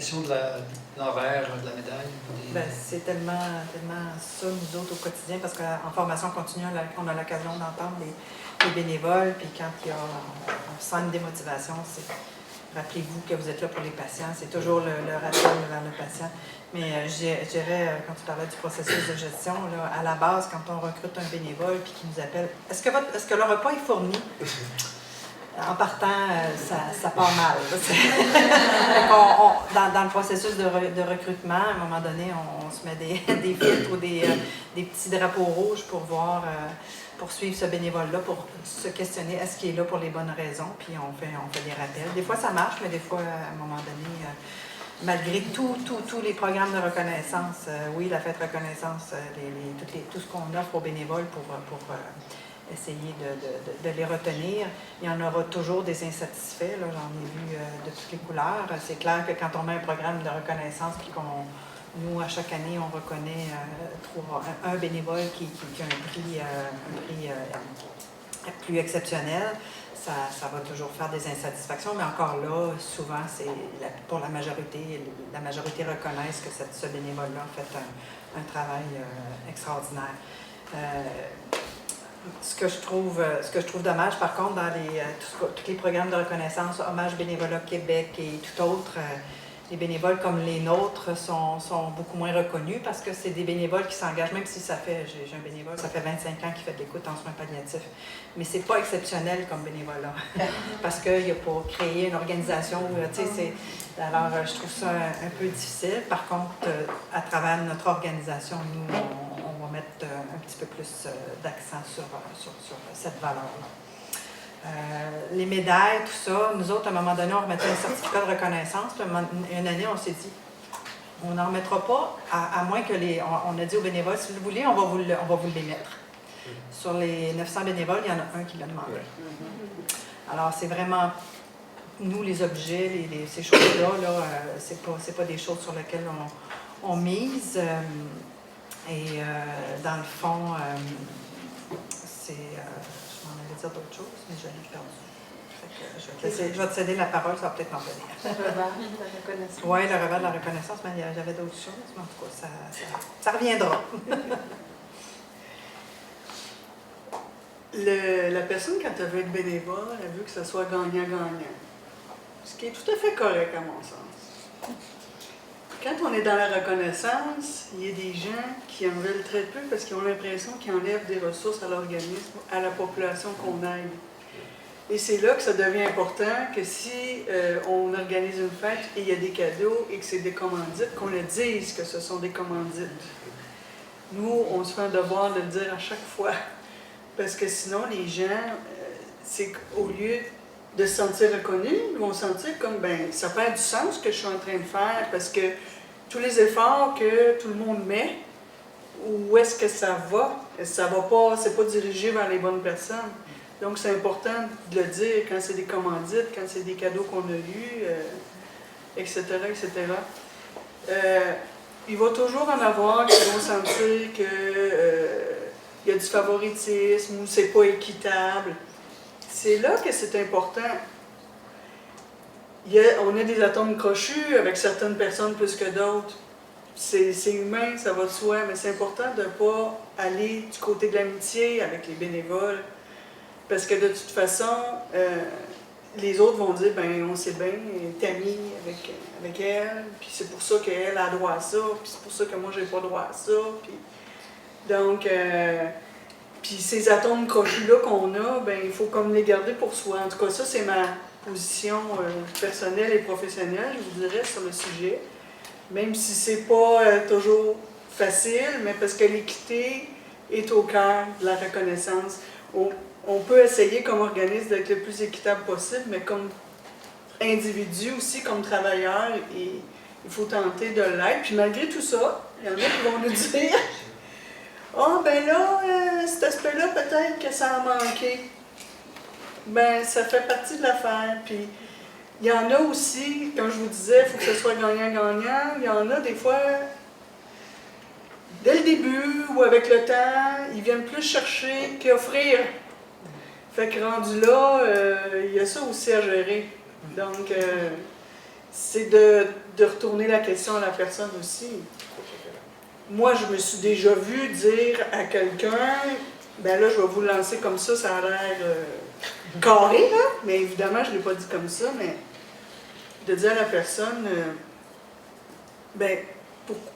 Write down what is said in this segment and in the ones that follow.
question de l'envers de la médaille? Ben, c'est tellement ça, nous autres, au quotidien, parce qu'en formation continue, on a l'occasion d'entendre les bénévoles, puis quand on sent une démotivation, c'est rappelez-vous que vous êtes là pour les patients, c'est toujours le rappel vers le patient. Mais je dirais, quand tu parlais du processus de gestion, là, à la base, quand on recrute un bénévole puis qu'il nous appelle, est-ce que le repas est fourni? En partant, ça part mal. Dans le processus de recrutement, à un moment donné, on se met des filtres ou des petits drapeaux rouges pour voir, pour suivre ce bénévole-là, pour se questionner est-ce qu'il est là pour les bonnes raisons, puis on fait des rappels. Des fois, ça marche, mais des fois, à un moment donné, malgré tous les programmes de reconnaissance, oui, la fête reconnaissance, tout ce qu'on offre aux bénévoles pour essayer de les retenir. Il y en aura toujours des insatisfaits, là, j'en ai vu de toutes les couleurs. C'est clair que quand on met un programme de reconnaissance, puis nous, à chaque année, on reconnaît un bénévole qui a un prix plus exceptionnel, ça va toujours faire des insatisfactions, mais encore là, souvent, pour la majorité reconnaissent que ce bénévole-là a fait un travail extraordinaire. Ce que je trouve dommage, par contre, dans tous les programmes de reconnaissance, Hommage Bénévolat Québec et tout autre, les bénévoles comme les nôtres sont beaucoup moins reconnus parce que c'est des bénévoles qui s'engagent, même si j'ai un bénévole, ça fait 25 ans qu'il fait de l'écoute en soins palliatifs, mais c'est pas exceptionnel comme bénévolat, parce qu'il n'y a pas créé une organisation, tu sais, alors je trouve ça un peu difficile. Par contre, à travers notre organisation, nous, on va mettre un petit peu plus d'accent sur cette valeur-là. Les médailles, tout ça, nous autres, à un moment donné, on remettait un certificat de reconnaissance. Puis une année, on s'est dit, on n'en remettra pas, à moins que on a dit aux bénévoles, si vous voulez, on va vous les mettre. Sur les 900 bénévoles, il y en a un qui l'a demandé. Alors, c'est vraiment, nous, les objets, ces choses-là, c'est pas des choses sur lesquelles on mise. Et dans le fond, c'est... je m'en allais dire d'autres choses, mais je l'ai perdu. Je vais te céder la parole, ça va peut-être m'en venir. Le revers de la reconnaissance. Oui, le revers de la reconnaissance, mais j'avais d'autres choses, mais en tout cas, ça reviendra. La personne, quand elle veut être bénévole, elle veut que ce soit gagnant-gagnant. Ce qui est tout à fait correct, à mon sens. Quand on est dans la reconnaissance, il y a des gens qui en veulent très peu parce qu'ils ont l'impression qu'ils enlèvent des ressources à l'organisme, à la population qu'on aide. Et c'est là que ça devient important que si on organise une fête et il y a des cadeaux et que c'est des commandites, qu'on le dise que ce sont des commandites. Nous, on se fait un devoir de le dire à chaque fois. Parce que sinon, les gens, c'est qu'au lieu de se sentir reconnus, ils vont sentir comme, ben, ça fait du sens ce que je suis en train de faire, parce que tous les efforts que tout le monde met, où est-ce que ça va? Ça va pas, c'est pas dirigé vers les bonnes personnes. Donc, c'est important de le dire quand c'est des commandites, quand c'est des cadeaux qu'on a eus, etc., etc. Il va toujours en avoir qui vont sentir que il y a du favoritisme ou c'est pas équitable. C'est là que c'est important. On a des atomes crochus avec certaines personnes plus que d'autres. C'est humain, ça va de soi, mais c'est important de ne pas aller du côté de l'amitié avec les bénévoles. Parce que de toute façon, les autres vont dire, ben on sait bien, t'es amie avec elle, puis c'est pour ça qu'elle a droit à ça, puis c'est pour ça que moi j'ai pas droit à ça. Puis, donc, puis ces atomes crochus-là qu'on a, ben il faut comme les garder pour soi. En tout cas, ça c'est ma position personnelle et professionnelle, je vous dirais, sur le sujet. Même si c'est pas toujours facile, mais parce que l'équité est au cœur de la reconnaissance. On peut essayer comme organisme d'être le plus équitable possible, mais comme individu aussi, comme travailleur, il faut tenter de l'être. Puis malgré tout ça, il y en a qui vont nous dire « Ah, ben là, cet aspect-là, peut-être que ça a manqué. » Ben, ça fait partie de l'affaire. Puis il y en a aussi, comme je vous disais, il faut que ce soit gagnant-gagnant. Il y en a des fois, dès le début ou avec le temps, ils viennent plus chercher qu'offrir. Fait que rendu là, il y a ça aussi à gérer. Donc, c'est de retourner la question à la personne aussi. Moi, je me suis déjà vue dire à quelqu'un, ben là, je vais vous le lancer comme ça a l'air carré, là, mais évidemment, je ne l'ai pas dit comme ça, mais de dire à la personne, ben,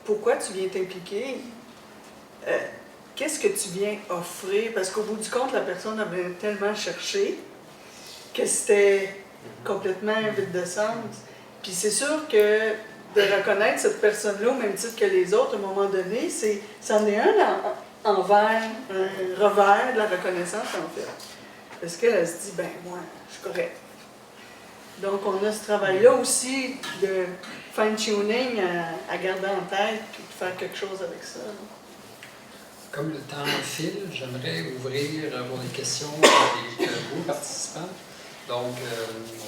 pourquoi tu viens t'impliquer? Qu'est-ce que tu viens offrir? Parce qu'au bout du compte, la personne avait tellement cherché que c'était complètement vide de sens. Puis c'est sûr que de reconnaître cette personne-là au même titre que les autres, à un moment donné, c'en est un envers, un revers de la reconnaissance, en fait. Parce qu'elle se dit, ben moi, je suis correcte. Donc on a ce travail-là aussi de fine-tuning à garder en tête et de faire quelque chose avec ça. Comme le temps file, j'aimerais ouvrir pour des questions avec vous, participants. Donc,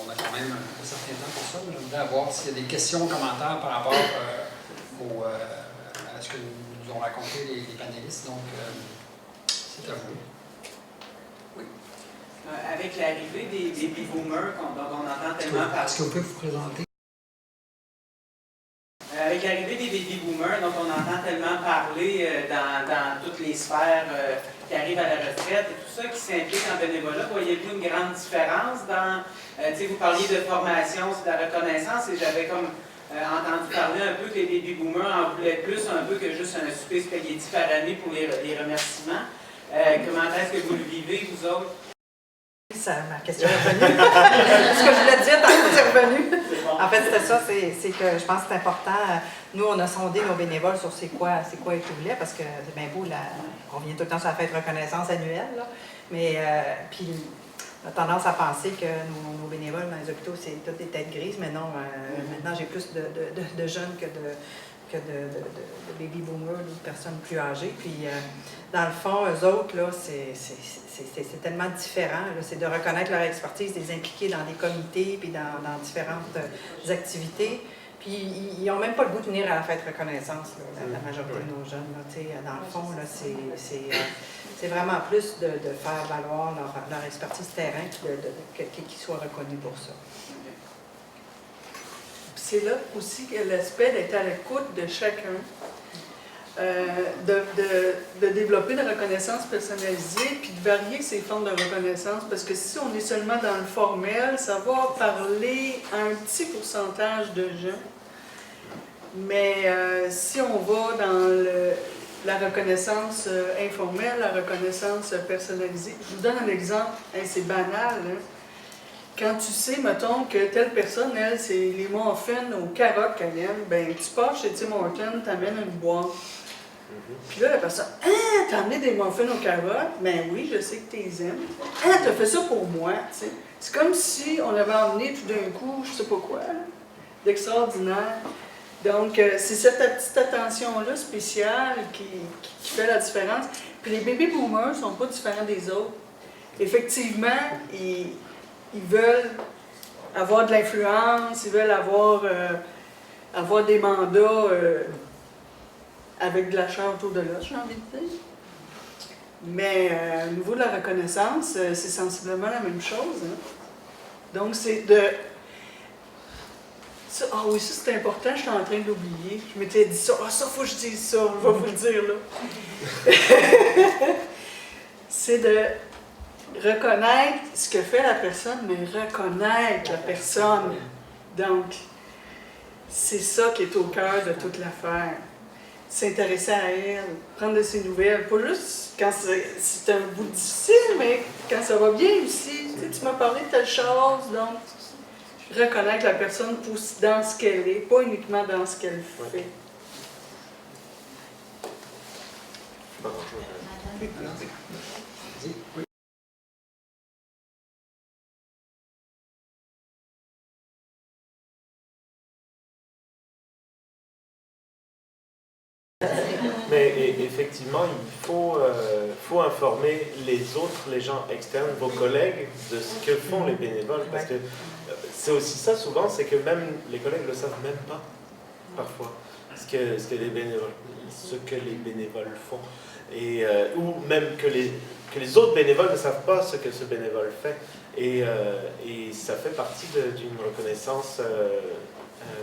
on a quand même un certain temps pour ça. J'aimerais voir s'il y a des questions, commentaires par rapport à ce que nous ont raconté les panélistes. Donc, c'est à vous. Oui. Avec l'arrivée des baby boomers dont on entend tellement parler. Est-ce que vous pouvez vous présenter? Avec l'arrivée des baby boomers dont on entend tellement parler dans toutes les sphères qui arrivent à la retraite et tout ça, qui s'impliquent en bénévolat, voyez-vous une grande différence dans, vous parliez de formation, de la reconnaissance, et j'avais comme entendu parler un peu que les baby boomers en voulaient plus un peu que juste un souper spaghetti par année pour les remerciements. Comment est-ce que vous le vivez, vous autres? Ma question est revenue. Ce que je voulais te dire, c'est revenu. En fait, c'était ça, c'est que je pense que c'est important. Nous, on a sondé nos bénévoles sur c'est quoi ils voulaient, parce que c'est bien beau, on vient tout le temps sur la fête de reconnaissance annuelle, là, mais puis on a tendance à penser que nos bénévoles dans les hôpitaux, c'est toutes des têtes grises, mais non, maintenant j'ai plus de jeunes que de baby boomers, de personnes plus âgées. Puis, dans le fond, eux autres, là, c'est tellement différent. C'est de reconnaître leur expertise, de les impliquer dans des comités, puis dans différentes activités. Puis, ils n'ont même pas le goût de venir à la fête de reconnaissance, là, la majorité de nos jeunes. Là, dans le fond, là, c'est vraiment plus de faire valoir leur expertise terrain, qu'ils soient reconnus pour ça. C'est là aussi que l'aspect d'être à l'écoute de chacun, de développer de la reconnaissance personnalisée, puis de varier ces formes de reconnaissance, parce que si on est seulement dans le formel, ça va parler à un petit pourcentage de gens. Mais si on va dans la reconnaissance informelle, la reconnaissance personnalisée, je vous donne un exemple, c'est banal, hein? Quand tu sais, mettons, que telle personne, elle, c'est les muffins aux carottes qu'elle aime, ben tu pars chez Tim Hortons, t'amènes une boîte. Puis là, la personne, « Ah, t'as amené des muffins aux carottes? » Ben oui, je sais que tu les aimes. « Ah, t'as fait ça pour moi, tu sais. » C'est comme si on avait emmené tout d'un coup, je sais pas quoi, d'extraordinaire. Donc, c'est cette petite attention-là spéciale qui fait la différence. Puis les baby boomers ne sont pas différents des autres. Effectivement, ils veulent avoir de l'influence, ils veulent avoir des mandats avec de la chair autour de l'os, j'ai envie de dire. Mais au niveau de la reconnaissance, c'est sensiblement la même chose. Hein? Donc, c'est de... Ah oui, ça c'est important, je suis en train d'oublier. Je m'étais dit ça, ça faut que je dise ça, je vais vous le dire là. C'est de reconnaître ce que fait la personne, mais reconnaître la personne. Donc, c'est ça qui est au cœur de toute l'affaire. S'intéresser à elle, prendre de ses nouvelles, pas juste quand c'est un bout difficile, mais quand ça va bien aussi. Tu m'as parlé de telle chose, donc reconnaître la personne dans ce qu'elle est, pas uniquement dans ce qu'elle fait. Oui. Mais effectivement, il faut informer les autres, les gens externes, vos collègues, de ce que font les bénévoles. Parce que c'est aussi ça souvent, c'est que même les collègues ne le savent même pas, parfois, ce que les bénévoles font. Et, ou même que les autres bénévoles ne savent pas ce que ce bénévole fait. Et ça fait partie d'une reconnaissance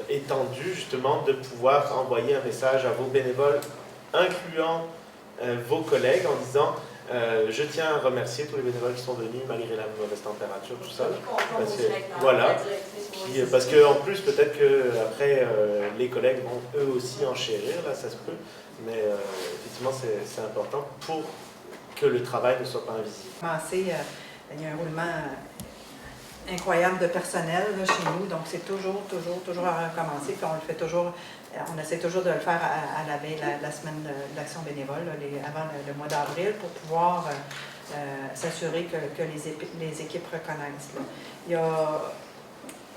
étendue, justement, de pouvoir envoyer un message à vos bénévoles, incluant vos collègues, en disant je tiens à remercier tous les bénévoles qui sont venus malgré la mauvaise température, tout ça. Parce que, voilà. Puis, parce qu'en plus, peut-être qu'après, les collègues vont eux aussi enchérir, là, ça se peut. Mais effectivement, c'est important pour que le travail ne soit pas invisible. Il y a un roulement incroyable de personnel là, chez nous, donc c'est toujours à recommencer. Puis on le fait toujours, on essaie toujours de le faire à la veille la semaine d'action bénévole, là, avant le mois d'avril, pour pouvoir s'assurer que les équipes reconnaissent. Là.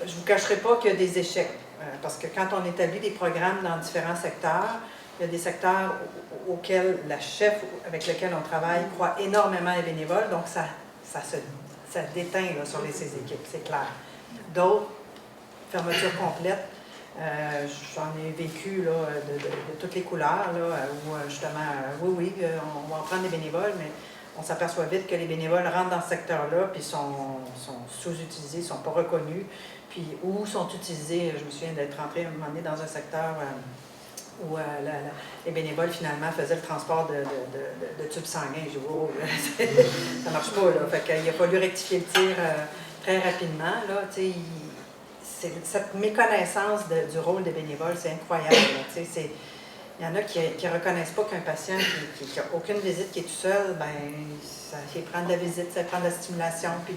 Je ne vous cacherai pas qu'il y a des échecs, parce que quand on établit des programmes dans différents secteurs, il y a des secteurs auxquels la chef avec laquelle on travaille croit énormément les bénévoles, donc ça déteint là, sur ces équipes, c'est clair. D'autres, fermeture complète, j'en ai vécu là, de toutes les couleurs, là, où justement, oui, on va en prendre des bénévoles, mais on s'aperçoit vite que les bénévoles rentrent dans ce secteur-là, puis sont sous-utilisés, ne sont pas reconnus, puis ou sont utilisés, je me souviens d'être rentrée à un moment donné dans un secteur où les bénévoles, finalement, faisaient le transport de tubes sanguins. J'ai dit, oh, ça ne marche pas, là. Fait qu'il a fallu rectifier le tir très rapidement, là. Cette méconnaissance du rôle des bénévoles, c'est incroyable, là. Il y en a qui ne reconnaissent pas qu'un patient qui n'a aucune visite, qui est tout seul, ben, ça fait prendre de la visite, ça fait prendre de la stimulation, puis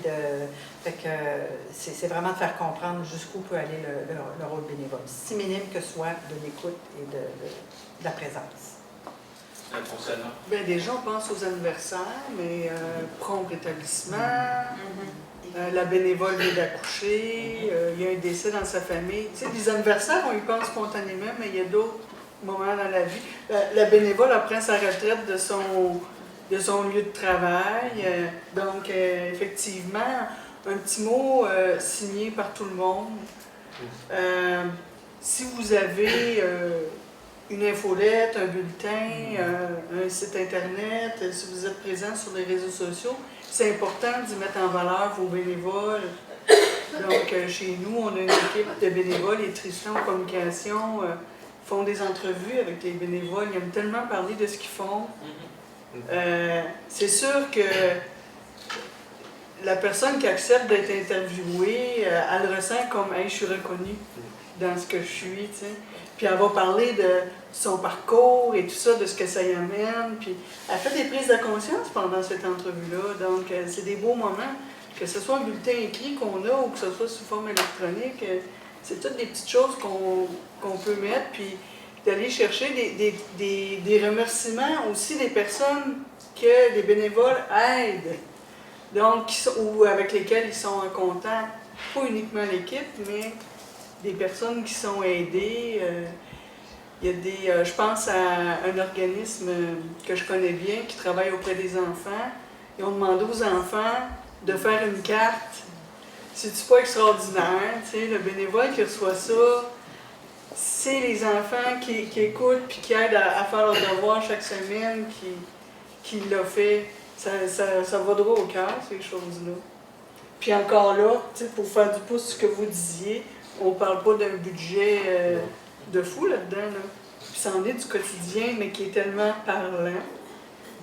fait que c'est vraiment de faire comprendre jusqu'où peut aller le rôle bénévole, si minime que soit de l'écoute et de la présence. Bien, déjà, on pense aux anniversaires, mais prompt rétablissement, la bénévole vient d'accoucher, il y a un décès dans sa famille. Tu sais, les anniversaires, on y pense spontanément, mais il y a d'autres moments dans la vie. La bénévole prend sa retraite de son lieu de travail. Donc, effectivement, un petit mot signé par tout le monde. Si vous avez une infolette, un bulletin, un site Internet, si vous êtes présent sur les réseaux sociaux, c'est important d'y mettre en valeur vos bénévoles. Donc, chez nous, on a une équipe de bénévoles et Tristan en communication font des entrevues avec les bénévoles. Ils aiment tellement parler de ce qu'ils font. C'est sûr que la personne qui accepte d'être interviewée, elle ressent comme hey, « je suis reconnue dans ce que je suis ». Puis elle va parler de son parcours et tout ça, de ce que ça y amène. Puis elle fait des prises de conscience pendant cette entrevue-là. Donc c'est des beaux moments. Que ce soit un bulletin écrit qu'on a ou que ce soit sous forme électronique, c'est toutes des petites choses qu'on peut mettre. Puis d'aller chercher des remerciements aussi des personnes que les bénévoles aident. Donc, ou avec lesquelles ils sont en contact, pas uniquement l'équipe, mais des personnes qui sont aidées. Il y a je pense à un organisme que je connais bien qui travaille auprès des enfants. Ils ont demandé aux enfants de faire une carte. C'est-tu pas extraordinaire? Le bénévole qui reçoit ça, c'est les enfants qui écoutent puis qui aident à faire leur devoir chaque semaine, qui l'a fait. Ça va droit au cœur, ces choses-là. Puis encore là, pour faire du pouce ce que vous disiez, on ne parle pas d'un budget de fou là-dedans. Là. Puis ça en est du quotidien, mais qui est tellement parlant,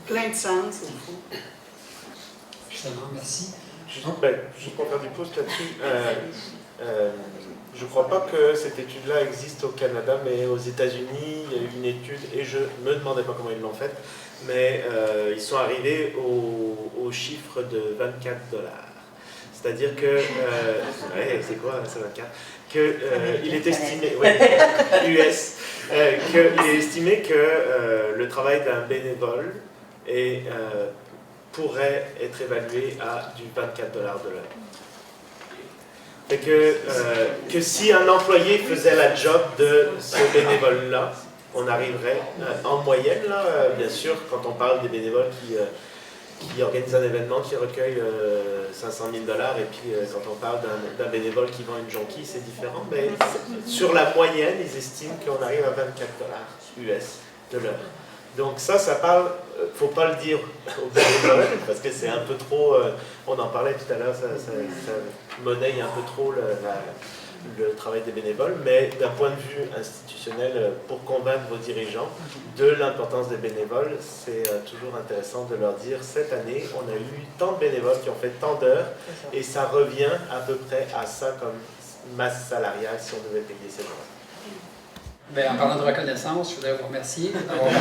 plein de sens, au fond. Excellent, merci. Juste pour faire du pouce là-dessus, je ne crois pas que cette étude-là existe au Canada, mais aux États-Unis, il y a eu une étude, et je ne me demandais pas comment ils l'ont faite, mais ils sont arrivés au chiffre de 24 $. C'est-à-dire que, c'est quoi, c'est 24 qu'il est estimé, US, qu'il est estimé que le travail d'un bénévole pourrait être évalué à du 24 $ de l'heure. Et que si un employé faisait la job de ce bénévole-là, on arriverait en moyenne, là, bien sûr, quand on parle des bénévoles qui organisent un événement qui recueille 500 000 $, et puis quand on parle d'un bénévole qui vend une jonquille, c'est différent, mais sur la moyenne, ils estiment qu'on arrive à 24 $ US de l'heure. Donc ça parle, faut pas le dire aux bénévoles, parce que c'est un peu trop, on en parlait tout à l'heure, ça monnaie un peu trop le travail des bénévoles, mais d'un point de vue institutionnel, pour convaincre vos dirigeants de l'importance des bénévoles, c'est toujours intéressant de leur dire, cette année, on a eu tant de bénévoles qui ont fait tant d'heures, et ça revient à peu près à ça comme masse salariale si on devait payer ces heures. Bien, en parlant de reconnaissance, je voudrais vous remercier d'avoir